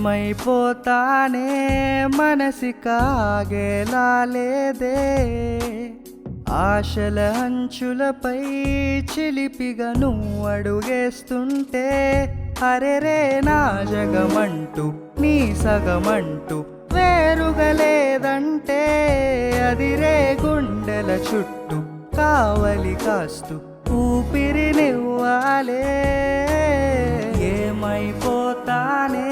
ఏమైపోతానే మనసికాగేలా లేదే, ఆశల అంచులపై చిలిపిగా నువ్వు అడుగేస్తుంటే, అరెరే నా జగమంటూ నీ సగమంటూ వేరుగా లేదంటే, అదిరే గుండెల చుట్టూ కావలి కాస్తూ ఊపిరినివ్వాలే. ఏమైపోతానే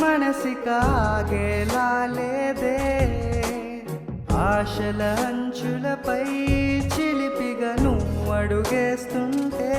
మనసికాగేలా లేదే, ఆశల అంచులపై చిలిపిగా నువ్వు అడుగేస్తుంటే.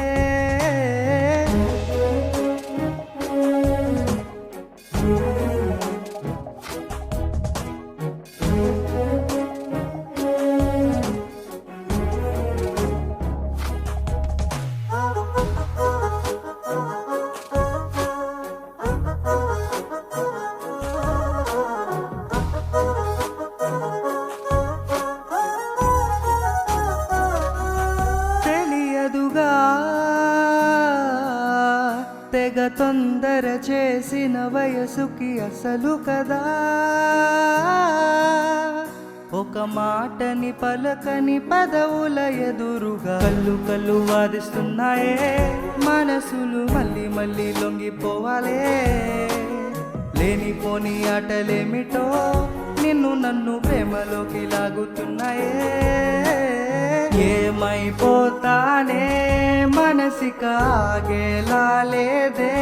తెలియదుగా తెగ తొందర చేసిన వయసుకి అసలు కదా, ఒక మాటని పలకని పదవుల ఎదురుగా కళ్ళు కళ్ళు వాదిస్తున్నాయే, మనసులు మళ్ళీ మళ్ళీ లొంగిపోవాలే. లేనిపోని ఆటలేమిటో నిన్ను నన్ను ప్రేమలోకి లాగుతున్నాయే. ఏమైపోతానే మనసికాగేలా లేదే,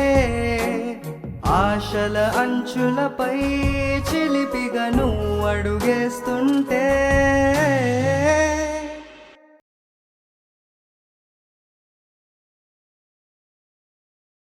ఆశల అంచులపై చిలిపిగా నువ్వు అడుగేస్తుంటే.